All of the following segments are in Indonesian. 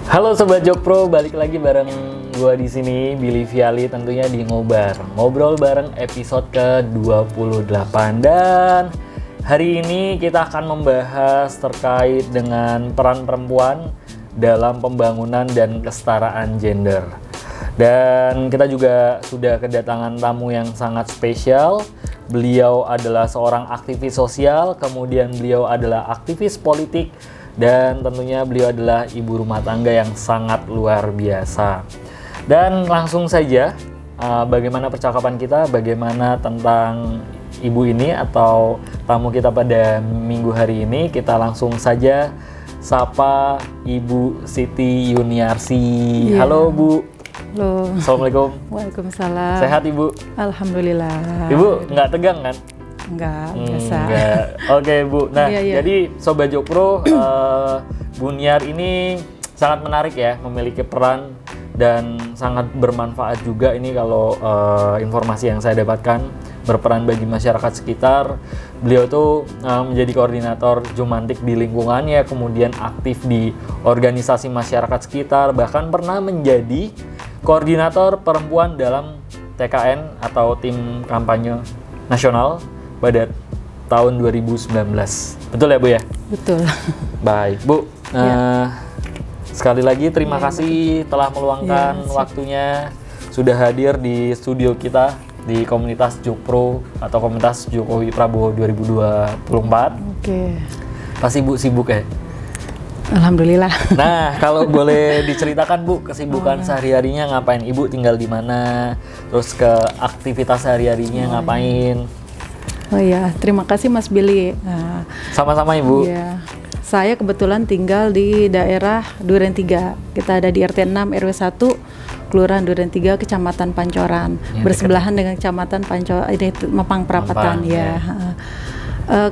Halo Sobat Jokpro, balik lagi bareng gua di sini, Billy Viali, tentunya di Ngobrol bareng episode ke-28. Dan hari ini kita akan membahas terkait dengan peran perempuan dalam pembangunan dan kesetaraan gender. Dan kita juga sudah kedatangan tamu yang sangat spesial. Beliau adalah seorang aktivis sosial, kemudian beliau adalah aktivis politik, dan tentunya beliau adalah ibu rumah tangga yang sangat luar biasa. Dan langsung saja, bagaimana percakapan kita, bagaimana tentang ibu ini atau tamu kita pada minggu hari ini. Kita langsung saja sapa Ibu Siti Yuniarsi. Yeah. Halo Bu. Halo. Assalamualaikum. Waalaikumsalam. Sehat Ibu? Alhamdulillah. Ibu nggak tegang kan? Enggak, biasa. Enggak. Oke Bu, nah Iya. jadi Sobat Jokpro, Bu Niar ini sangat menarik ya, memiliki peran dan sangat bermanfaat juga ini kalau informasi yang saya dapatkan, berperan bagi masyarakat sekitar. Beliau tuh menjadi koordinator Jumantik di lingkungannya, kemudian aktif di organisasi masyarakat sekitar, bahkan pernah menjadi koordinator perempuan dalam TKN atau tim kampanye nasional pada tahun 2019. Betul ya Bu ya? Betul. Baik Bu, sekali lagi terima kasih telah meluangkan waktunya, sudah hadir di studio kita di komunitas Jokpro atau komunitas Jokowi Prabowo 2024. Oke. Pasti Bu sibuk ya? Alhamdulillah. Nah, kalau boleh diceritakan Bu, kesibukan sehari-harinya ngapain? Ibu tinggal di mana? Terus ke aktivitas sehari-harinya ngapain? Oh iya, terima kasih Mas Billy. Nah, Sama-sama Ibu. iya. Saya kebetulan tinggal di daerah Duren 3. Kita ada di RT 6 RW 1, Kelurahan Duren 3, Kecamatan Pancoran. Ya, bersebelahan dengan Kecamatan Mampang Perapatan Mampang, ya.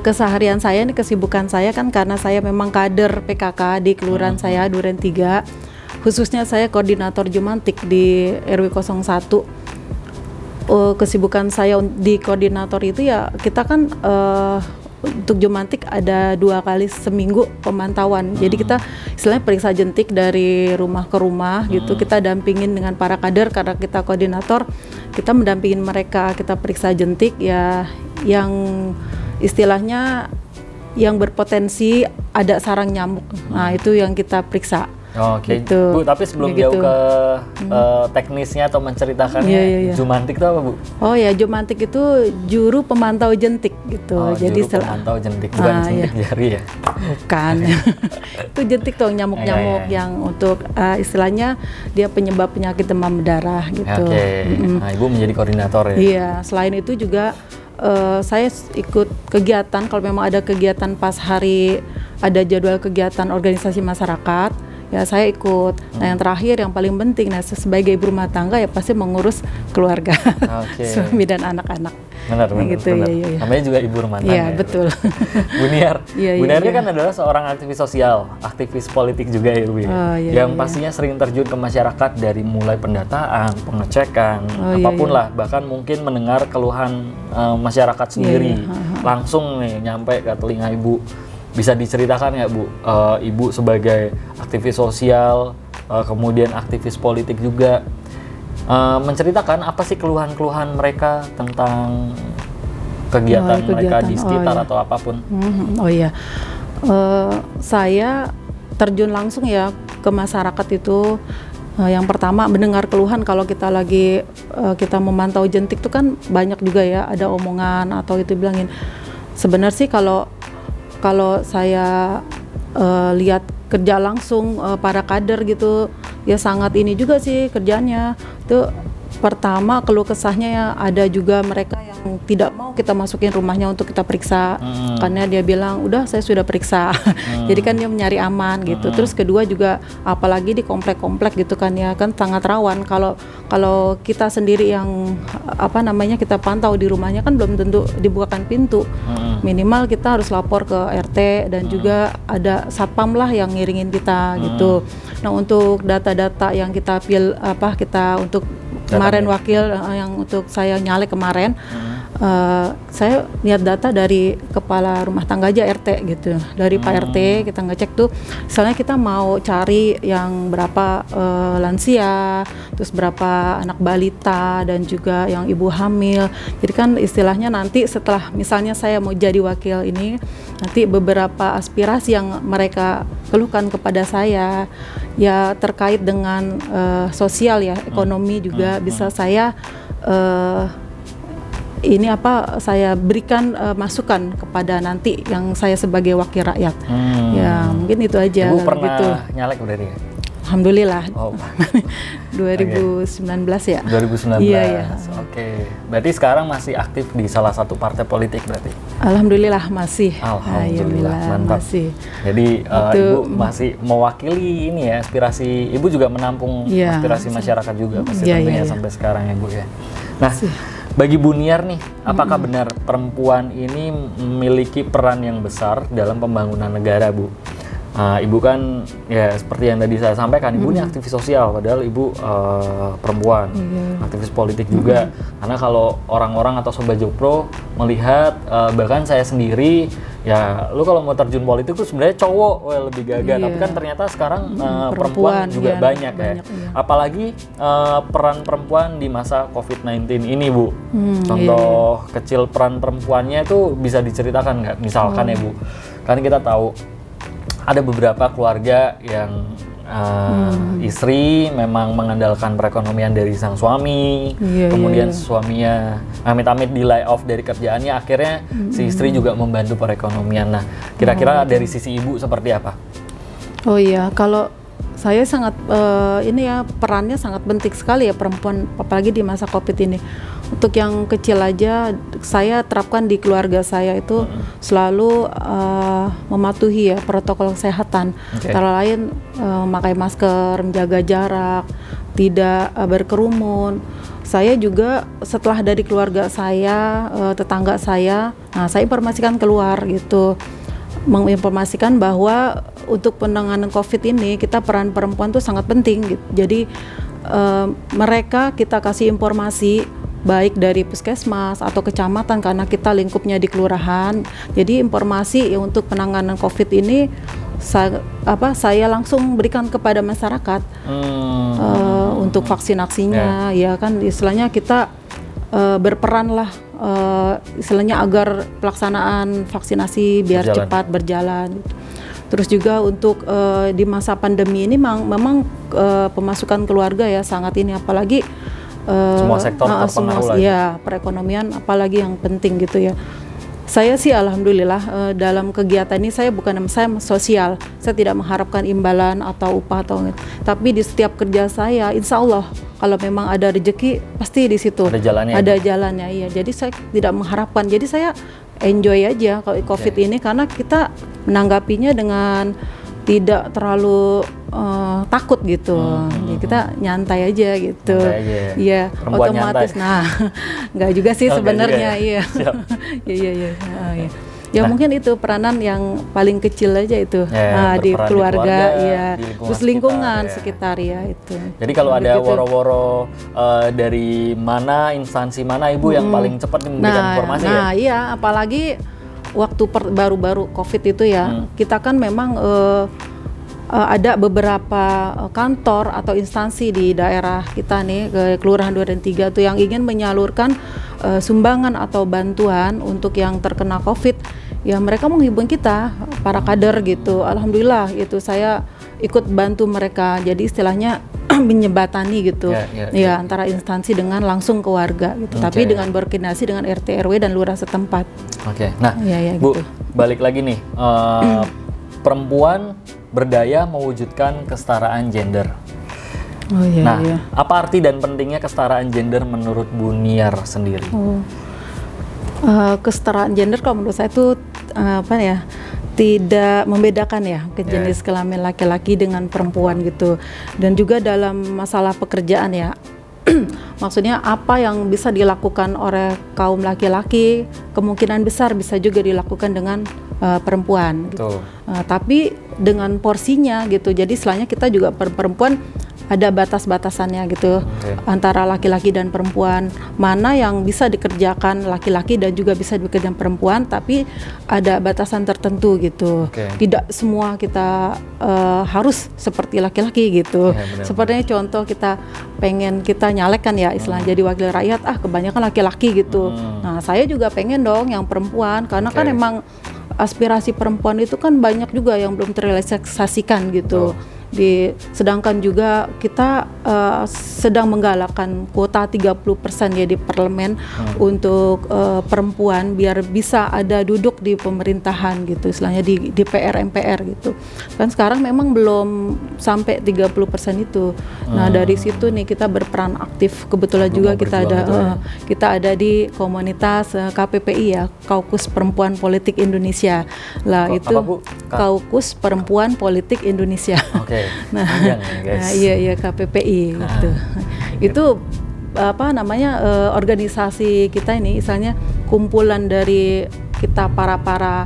Keseharian saya ini, kesibukan saya kan karena saya memang kader PKK di kelurahan saya Duren 3. Khususnya saya koordinator Jumantik di RW 01. Kesibukan saya di koordinator itu ya, kita kan untuk Jumantik ada 2 kali seminggu pemantauan. Jadi kita istilahnya periksa jentik dari rumah ke rumah gitu. Kita dampingin dengan para kader karena kita koordinator. Kita mendampingin mereka, kita periksa jentik ya, yang istilahnya yang berpotensi ada sarang nyamuk. Nah, itu yang kita periksa. Oke, Gitu. Bu, tapi sebelum Gitu. jauh ke teknisnya atau menceritakannya, Iya. Jumantik itu apa Bu? Oh ya, Jumantik itu juru pemantau jentik gitu. Jadi juru pemantau jentik, bukan jentik jari ya? Bukan. Itu jentik tuh nyamuk-nyamuk yang untuk istilahnya dia penyebab penyakit demam berdarah gitu. Oke, nah Ibu menjadi koordinator ya? Iya, selain itu juga saya ikut kegiatan kalau memang ada kegiatan pas hari ada jadwal kegiatan organisasi masyarakat. Ya saya ikut. Nah yang terakhir yang paling penting, nah sebagai ibu rumah tangga ya pasti mengurus keluarga, suami dan anak-anak. Benar. Gitu, benar. iya. Namanya juga ibu rumah tangga. Iya betul. Bu Niar, Iya, Bu Niar iya. kan adalah seorang aktivis sosial, aktivis politik juga ya Bu. Yang pastinya sering terjun ke masyarakat dari mulai pendataan, pengecekan, apapun lah. Bahkan mungkin mendengar keluhan masyarakat sendiri, langsung nih nyampe ke telinga Ibu. Bisa diceritakan nggak Bu, Ibu sebagai aktivis sosial, kemudian aktivis politik juga, menceritakan apa sih keluhan-keluhan mereka tentang kegiatan mereka di sekitar atau apapun? Oh iya, saya terjun langsung ya ke masyarakat itu. Yang pertama mendengar keluhan kalau kita lagi kita memantau jentik itu kan banyak juga ya, ada omongan atau itu bilangin. Sebenarnya sih kalau saya lihat kerja langsung para kader gitu ya sangat ini juga sih kerjanya. Itu pertama keluh kesahnya ya, ada juga mereka yang tidak mau kita masukin rumahnya untuk kita periksa karena dia bilang udah saya sudah periksa. Jadi kan dia menyari aman gitu. Terus kedua juga apalagi di komplek-komplek gitu kan ya, kan sangat rawan kalau kita sendiri yang kita pantau di rumahnya kan belum tentu dibukakan pintu. Minimal kita harus lapor ke RT dan juga ada satpam lah yang ngiringin kita gitu. Nah untuk data-data yang kita kita untuk kemarin wakil yang untuk saya nyalek kemarin saya lihat data dari kepala rumah tangga aja RT gitu, dari Pak RT kita ngecek tuh, misalnya kita mau cari yang berapa lansia, terus berapa anak balita dan juga yang ibu hamil. Jadi kan istilahnya nanti setelah misalnya saya mau jadi wakil ini, nanti beberapa aspirasi yang mereka keluhkan kepada saya ya terkait dengan sosial ya, ekonomi juga bisa saya saya berikan masukan kepada nanti yang saya sebagai wakil rakyat. Ya mungkin itu aja. Ibu pernah gitu. nyalek berarti ya? Alhamdulillah. Oh. 2019 ya. 2019. Iya. Oke. Berarti sekarang masih aktif di salah satu partai politik berarti? Alhamdulillah masih. Alhamdulillah, mantap. Masih. Jadi Ibu masih mewakili ini ya, aspirasi. Ibu juga menampung aspirasi masyarakat juga pasti tentunya sampai sekarang ya Bu ya. Nah, bagi Bu Niar nih, apakah benar perempuan ini memiliki peran yang besar dalam pembangunan negara, Bu? Ibu kan ya seperti yang tadi saya sampaikan, Ibu ini aktivis sosial, padahal Ibu perempuan, aktivis politik juga. Karena kalau orang-orang atau Sobat Jokpro melihat, bahkan saya sendiri, ya lu kalau mau terjun politik tuh sebenarnya cowok lebih gagah, tapi kan ternyata sekarang perempuan juga banyak ya. Apalagi peran perempuan di masa COVID-19 ini, Bu. Contoh kecil peran perempuannya itu bisa diceritakan nggak? Misalkan ya Bu, kan kita tahu ada beberapa keluarga yang istri memang mengandalkan perekonomian dari sang suami, kemudian suaminya amit-amit di lay off dari kerjaannya, akhirnya si istri juga membantu perekonomian. Nah, kira-kira dari sisi Ibu seperti apa? Oh iya, kalau saya sangat ini ya, perannya sangat penting sekali ya perempuan, apalagi di masa COVID ini. Untuk yang kecil aja, saya terapkan di keluarga saya itu selalu mematuhi ya protokol kesehatan. Antara lain memakai masker, menjaga jarak, tidak berkerumun. Saya juga setelah dari keluarga saya, tetangga saya, saya informasikan keluar gitu, menginformasikan bahwa untuk penanganan COVID ini kita peran perempuan tuh sangat penting gitu. Jadi mereka kita kasih informasi baik dari puskesmas atau kecamatan karena kita lingkupnya di kelurahan. Jadi informasi ya untuk penanganan COVID ini saya langsung berikan kepada masyarakat untuk vaksinasinya. Ya kan istilahnya kita berperan lah istilahnya agar pelaksanaan vaksinasi biar cepat berjalan. Terus juga untuk di masa pandemi ini memang pemasukan keluarga ya sangat ini, apalagi semua sektor terpengaruh lah. Ya, perekonomian apalagi yang penting gitu ya. Saya sih alhamdulillah dalam kegiatan ini saya sosial. Saya tidak mengharapkan imbalan atau upah tapi di setiap kerja saya insya Allah kalau memang ada rezeki pasti di situ ada jalannya. Iya. Jadi saya tidak mengharapkan. Jadi saya enjoy aja kalau COVID ini karena kita menanggapinya dengan tidak terlalu takut gitu. Jadi kita nyantai aja gitu. Iya, otomatis. Nyantai. Nah, nggak juga sih sebenarnya. Iya. Iya. Ya mungkin itu peranan yang paling kecil aja itu di keluarga, ya. Terus lingkungan sekitar ya itu. Jadi kalau ada woro-woro dari mana instansi mana Ibu yang paling cepat memberikan informasi ya? Nah iya, apalagi waktu baru-baru COVID itu ya, kita kan memang ada beberapa kantor atau instansi di daerah kita nih, Kelurahan 2 dan 3 tuh yang ingin menyalurkan sumbangan atau bantuan untuk yang terkena COVID. Ya mereka menghubungi kita, para kader gitu. Alhamdulillah itu saya ikut bantu mereka. Jadi istilahnya menyebatani gitu. Ya antara instansi dengan langsung ke warga gitu. Tapi dengan berkoordinasi dengan RT RW dan lurah setempat. Nah, Bu, gitu. Balik lagi nih. Perempuan berdaya mewujudkan kesetaraan gender. Apa arti dan pentingnya kesetaraan gender menurut Bu Niar sendiri? Kesetaraan gender kalau menurut saya itu tidak membedakan ya jenis kelamin laki-laki dengan perempuan gitu. Dan juga dalam masalah pekerjaan ya. Maksudnya apa yang bisa dilakukan oleh kaum laki-laki kemungkinan besar bisa juga dilakukan dengan perempuan gitu. Tapi dengan porsinya gitu. Jadi istilahnya kita juga perempuan ada batas-batasannya gitu antara laki-laki dan perempuan. Mana yang bisa dikerjakan laki-laki dan juga bisa dikerjakan perempuan, tapi ada batasan tertentu gitu. Tidak semua kita harus seperti laki-laki gitu. Sepertinya contoh kita pengen kita nyalek kan ya istilahnya jadi wakil rakyat, kebanyakan laki-laki gitu. Nah saya juga pengen dong yang perempuan, karena kan emang aspirasi perempuan itu kan banyak juga yang belum terrealisasikan gitu. Sedangkan juga kita sedang menggalakkan kuota 30% ya di parlemen untuk perempuan biar bisa ada duduk di pemerintahan gitu, istilahnya di DPR MPR gitu. Kan sekarang memang belum sampai 30% itu. Nah, dari situ nih kita berperan aktif. Kebetulan juga kita ada di komunitas KPPI ya, Kaukus Perempuan Politik Indonesia. Lah itu Kaukus Perempuan Politik Indonesia. Nah, iya KPPI gitu. Itu apa namanya organisasi kita ini, misalnya kumpulan dari kita para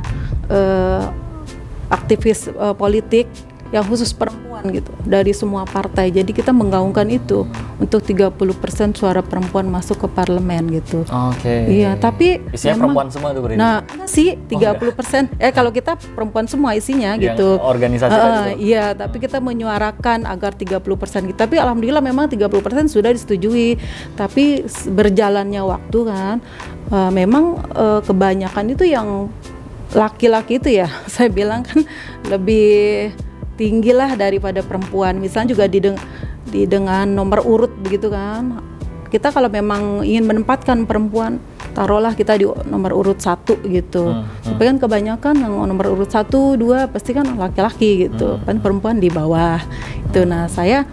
aktivis politik yang khusus perempuan gitu dari semua partai. Jadi kita menggaungkan itu untuk 30% suara perempuan masuk ke parlemen gitu. Iya, tapi isinya perempuan semua tuh berarti. Nah, sih 30%. Kalau kita perempuan semua isinya yang gitu. Organisasi tadi. Iya, tapi kita menyuarakan agar 30% gitu. Tapi alhamdulillah memang 30% sudah disetujui. Tapi berjalannya waktu kan memang kebanyakan itu yang laki-laki itu ya, saya bilang kan lebih tinggi lah daripada perempuan. Misalnya juga dengan nomor urut begitu kan. Kita kalau memang ingin menempatkan perempuan, taruhlah kita di nomor urut 1 gitu. Tapi kan kebanyakan yang nomor urut 1, 2 pasti kan laki-laki gitu. Kan perempuan di bawah. Itu. Nah, saya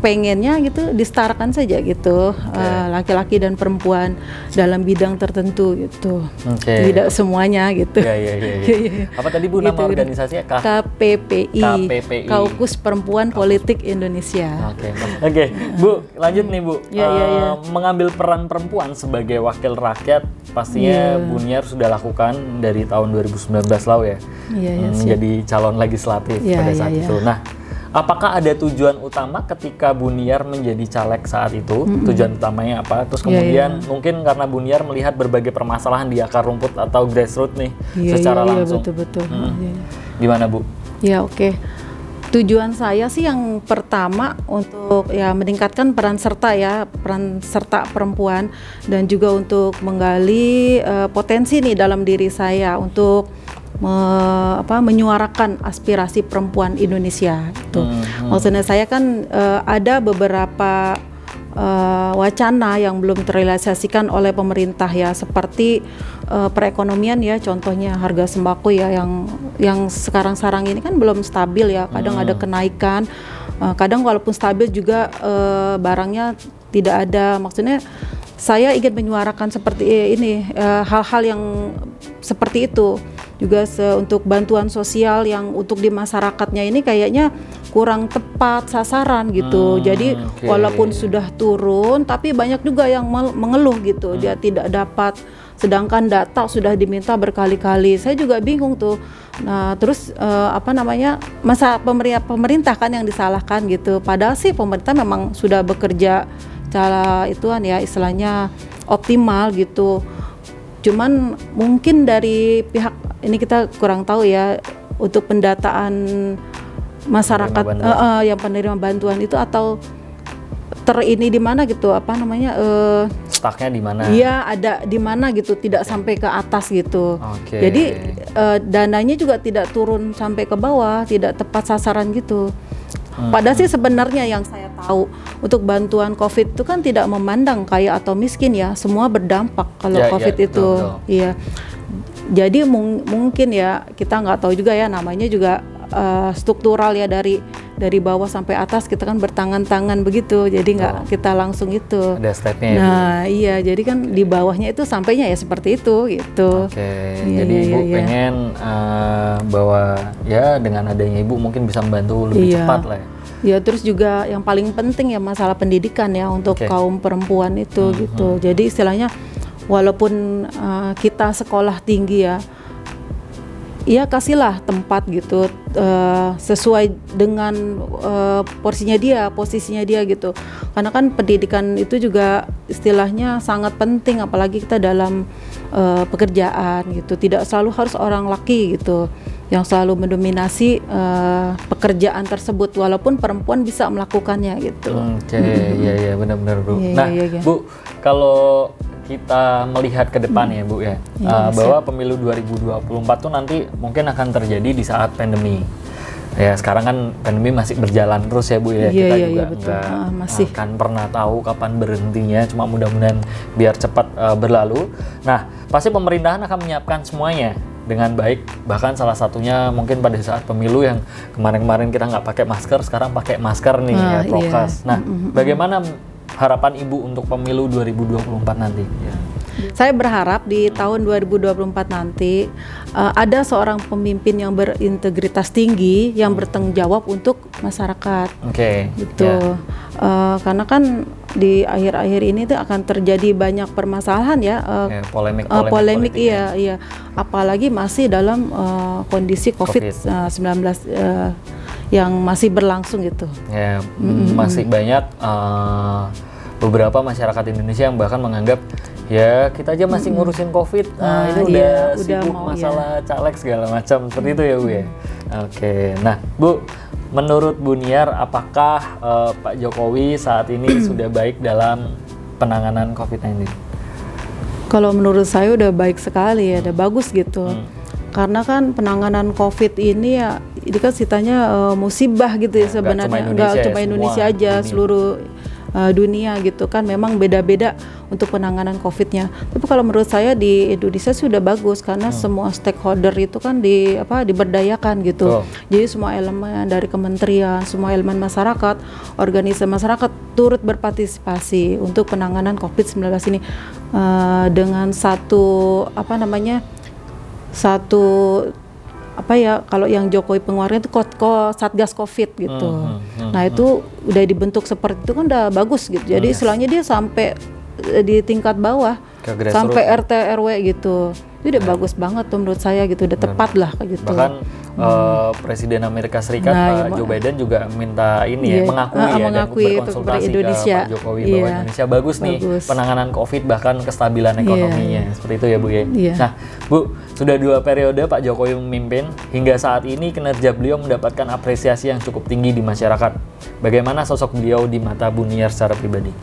pengennya gitu disetarakan saja gitu, laki-laki dan perempuan dalam bidang tertentu gitu, tidak semuanya gitu. Apa tadi Bu nama organisasinya? KPPI, Kaukus Perempuan Politik Indonesia. Oke. Bu, lanjut nih Bu. Mengambil peran perempuan sebagai wakil rakyat pastinya Bu Niar sudah lakukan dari tahun 2019 lalu ya, menjadi calon legislatif pada saat itu. Nah, apakah ada tujuan utama ketika Bu Niar menjadi caleg saat itu? Tujuan utamanya apa? Terus kemudian mungkin karena Bu Niar melihat berbagai permasalahan di akar rumput atau grassroots nih secara langsung. Betul. Gimana Bu? Tujuan saya sih yang pertama untuk meningkatkan peran serta perempuan dan juga untuk menggali potensi nih dalam diri saya untuk menyuarakan aspirasi perempuan Indonesia gitu. Maksudnya saya kan ada beberapa wacana yang belum terrealisasikan oleh pemerintah ya, seperti perekonomian ya, contohnya harga sembako ya yang sekarang ini kan belum stabil ya, kadang ada kenaikan, kadang walaupun stabil juga barangnya tidak ada. Maksudnya saya ingin menyuarakan seperti ini, hal-hal yang seperti itu. Juga untuk bantuan sosial yang untuk di masyarakatnya ini kayaknya kurang tepat sasaran gitu. Jadi walaupun sudah turun, tapi banyak juga yang mengeluh gitu, dia tidak dapat. Sedangkan data sudah diminta berkali-kali. Saya juga bingung tuh. Nah, terus masa pemerintah kan yang disalahkan gitu. Padahal sih pemerintah memang sudah bekerja cara ituan ya, istilahnya optimal gitu. Cuman mungkin dari pihak ini kita kurang tahu ya untuk pendataan masyarakat yang penerima bantuan itu, atau ini di mana gitu, stucknya di mana? Iya, ada di mana gitu, tidak sampai ke atas gitu. Jadi dananya juga tidak turun sampai ke bawah, tidak tepat sasaran gitu. Padahal sih sebenarnya yang saya tahu untuk bantuan COVID itu kan tidak memandang kaya atau miskin ya, semua berdampak kalau COVID itu. Iya. Jadi mungkin ya kita nggak tahu juga ya, namanya juga struktural ya, dari bawah sampai atas kita kan bertangan-tangan begitu, jadi nggak kita langsung itu. Ada stepnya ya. Nah iya, jadi kan di bawahnya itu sampainya ya seperti itu gitu. Jadi Ibu pengen bahwa ya dengan adanya Ibu mungkin bisa membantu lebih cepat lah ya. Ya, terus juga yang paling penting ya masalah pendidikan ya untuk kaum perempuan itu gitu. Jadi istilahnya walaupun kita sekolah tinggi ya, ya kasihlah tempat gitu sesuai dengan porsinya dia, posisinya dia gitu. Karena kan pendidikan itu juga istilahnya sangat penting, apalagi kita dalam pekerjaan gitu. Tidak selalu harus orang laki gitu yang selalu mendominasi pekerjaan tersebut, walaupun perempuan bisa melakukannya gitu. Oke, iya benar-benar Bu. Iya, Nah, iya. Bu, kalau kita melihat ke depan ya Bu ya, bahwa pemilu 2024 tuh nanti mungkin akan terjadi di saat pandemi. Ya sekarang kan pandemi masih berjalan terus ya Bu ya, kita juga nggak masih akan pernah tahu kapan berhentinya, cuma mudah-mudahan biar cepat berlalu. Nah, pasti pemerintahan akan menyiapkan semuanya dengan baik, bahkan salah satunya mungkin pada saat pemilu yang kemarin-kemarin kita nggak pakai masker, sekarang pakai masker nih ya, prokes. Nah, bagaimana harapan Ibu untuk pemilu 2024 nanti? Ya. Saya berharap di tahun 2024 nanti ada seorang pemimpin yang berintegritas tinggi, yang bertanggung jawab untuk masyarakat. Oke. Gitu. Karena kan di akhir-akhir ini tuh akan terjadi banyak permasalahan ya. Polemik iya. Apalagi masih dalam kondisi COVID-19 yang masih berlangsung gitu. Ya, masih banyak beberapa masyarakat Indonesia yang bahkan menganggap ya kita aja masih ngurusin COVID, ini udah sibuk masalah caleg segala macam, seperti itu ya Bu ya. Oke, nah Bu, menurut Bu Niar, apakah Pak Jokowi saat ini sudah baik dalam penanganan COVID-19? Kalau menurut saya udah baik sekali ya, udah bagus gitu. Karena kan penanganan COVID ini ya, ini kan ceritanya musibah gitu ya sebenarnya, nggak cuma Indonesia aja, seluruh dunia gitu kan, memang beda-beda untuk penanganan COVID-nya. Tapi kalau menurut saya di Indonesia sudah bagus karena semua stakeholder itu kan diberdayakan gitu. Jadi semua elemen dari kementerian, semua elemen masyarakat, organisasi masyarakat turut berpartisipasi untuk penanganan COVID-19 ini dengan kalau yang Jokowi pengeluarannya itu Satgas Covid gitu. Nah itu udah dibentuk seperti itu kan udah bagus gitu. Jadi istilahnya dia sampai di tingkat bawah, sampai RT RW gitu. Itu udah bagus banget tuh menurut saya gitu, udah tepat lah kayak gitu. Bahkan Presiden Amerika Serikat Pak Joe Biden juga minta ini mengakui dan berkonsultasi Indonesia. ke Pak Jokowi bahwa Indonesia bagus nih penanganan COVID, bahkan kestabilan ekonominya. Seperti itu ya Bu ya. Nah Bu, sudah 2 periode Pak Jokowi memimpin, hingga saat ini kinerja beliau mendapatkan apresiasi yang cukup tinggi di masyarakat. Bagaimana sosok beliau di mata Bu Niar secara pribadi?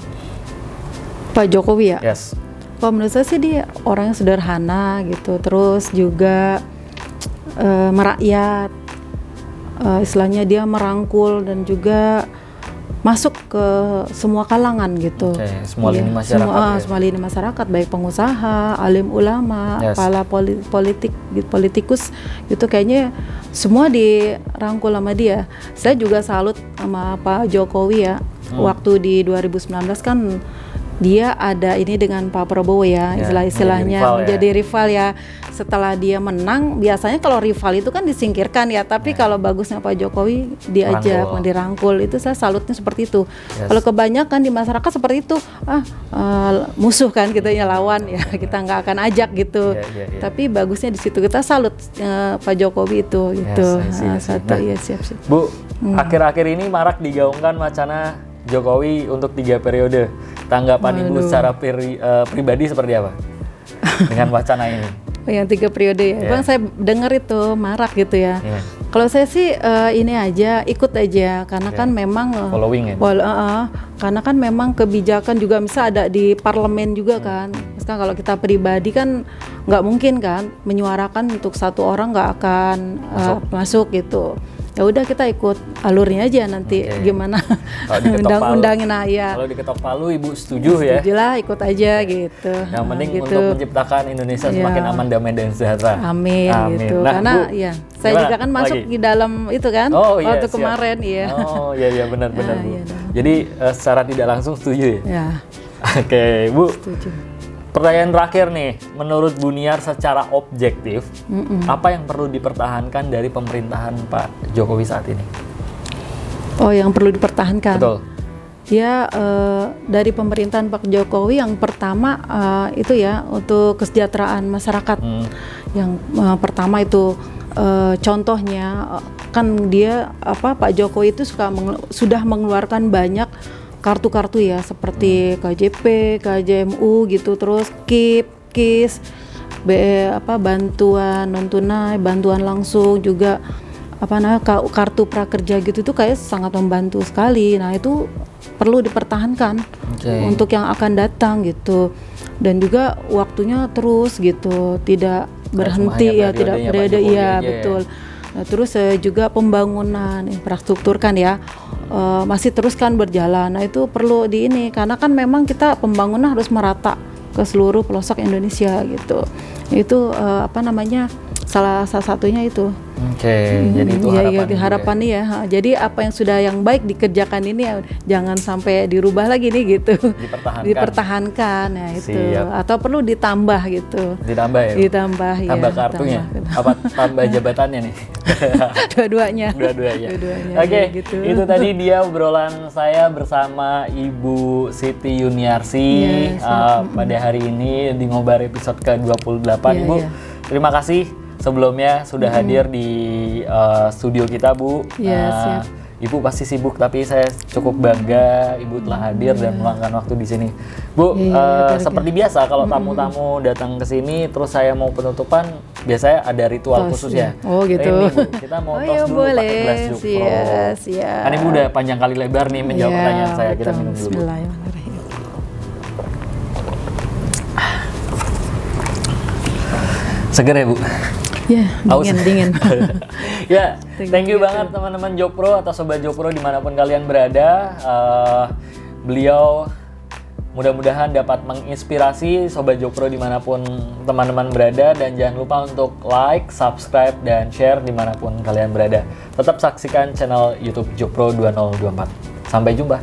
Pak Jokowi ya? Yes. Kalau menurut saya sih dia orang yang sederhana gitu, terus juga merakyat, istilahnya dia merangkul dan juga masuk ke semua kalangan gitu. Semua lini masyarakat. Semua lini masyarakat, baik pengusaha, alim ulama, kepala politikus gitu, kayaknya semua dirangkul sama dia. Saya juga salut sama Pak Jokowi ya. Waktu di 2019 kan dia ada ini dengan Pak Prabowo ya, istilahnya menjadi rival ya. Setelah dia menang, biasanya kalau rival itu kan disingkirkan ya, tapi kalau bagusnya Pak Jokowi diajak, dirangkul, itu saya salutnya seperti itu. Kalau kebanyakan di masyarakat seperti itu, musuh kan kita ya, lawan ya, kita nggak akan ajak gitu. Tapi bagusnya di situ, kita salut Pak Jokowi itu gitu. Siap. Bu, akhir-akhir ini marak digaungkan wacana Jokowi untuk 3 periode. Tanggapan Ibu secara pribadi seperti apa dengan wacana ini? Yang 3 periode ya, Bang, saya dengar itu marak gitu ya. Kalau saya sih ini aja, ikut aja, karena kan memang following ya. Karena kan memang kebijakan juga bisa ada di parlemen juga kan. Misalkan kalau kita pribadi kan nggak mungkin kan menyuarakan untuk satu orang, nggak akan masuk gitu. Ya udah kita ikut alurnya aja nanti gimana undang-undangin ya. Kalau diketok palu Ibu setuju ya? Setuju lah, ikut aja gitu. Yang penting untuk menciptakan Indonesia semakin aman, damai dan sejahtera. Amin. Gitu. Nah, karena Bu, saya juga kan masuk di dalam itu kan waktu kemarin ya. Oh iya benar Bu. Jadi secara tidak langsung setuju ya? Oke Bu. Setuju. Pertanyaan terakhir nih, menurut Bu Niar secara objektif, apa yang perlu dipertahankan dari pemerintahan Pak Jokowi saat ini? Oh, yang perlu dipertahankan? Betul. Ya, dari pemerintahan Pak Jokowi yang pertama itu ya, untuk kesejahteraan masyarakat. Yang pertama itu contohnya kan dia Pak Jokowi itu sudah mengeluarkan banyak kartu-kartu ya seperti KJP, KJMU gitu, terus KIP, KIS, bantuan non tunai, bantuan langsung juga kartu prakerja gitu tuh kayak sangat membantu sekali. Nah itu perlu dipertahankan untuk yang akan datang gitu, dan juga waktunya terus gitu, tidak berhenti ya, tidak periode ya betul. Nah, terus juga pembangunan infrastruktur kan ya masih terus kan berjalan. Nah itu perlu karena kan memang kita pembangunan harus merata ke seluruh pelosok Indonesia gitu. Itu salah satunya itu. Jadi itu harapan ya. Jadi apa yang sudah yang baik dikerjakan ini ya jangan sampai dirubah lagi nih gitu. Dipertahankan ya itu. Siap. Atau perlu ditambah gitu. Ditambah ya. Ditambah ya. Tambah kartunya. Apa tambah jabatannya nih? Dua-duanya. Oke, gitu. Itu tadi dia obrolan saya bersama Ibu Siti Yuniarsi pada hari ini di Ngobar episode ke-28. Ibu, terima kasih sebelumnya sudah hadir di studio kita, Bu. Siap. Ibu pasti sibuk, tapi saya cukup bangga Ibu telah hadir dan meluangkan waktu di sini. Bu, seperti biasa kalau tamu-tamu datang ke sini, terus saya mau penutupan, biasanya ada ritual khusus ya. Oh gitu. Ini, Bu, kita mau tos dulu pakai gelas Jokpro. Siap. Kan Ibu udah panjang kali lebar nih menjawab pertanyaan saya. Kita minum dulu. Bismillahirrahmanirrahim. Seger ya, Bu? Ya, dingin. Ya, thank you banget teman-teman Jokpro atau Sobat Jokpro dimanapun kalian berada. Beliau mudah-mudahan dapat menginspirasi Sobat Jokpro dimanapun teman-teman berada. Dan jangan lupa untuk like, subscribe, dan share dimanapun kalian berada. Tetap saksikan channel YouTube Jokpro 2024. Sampai jumpa.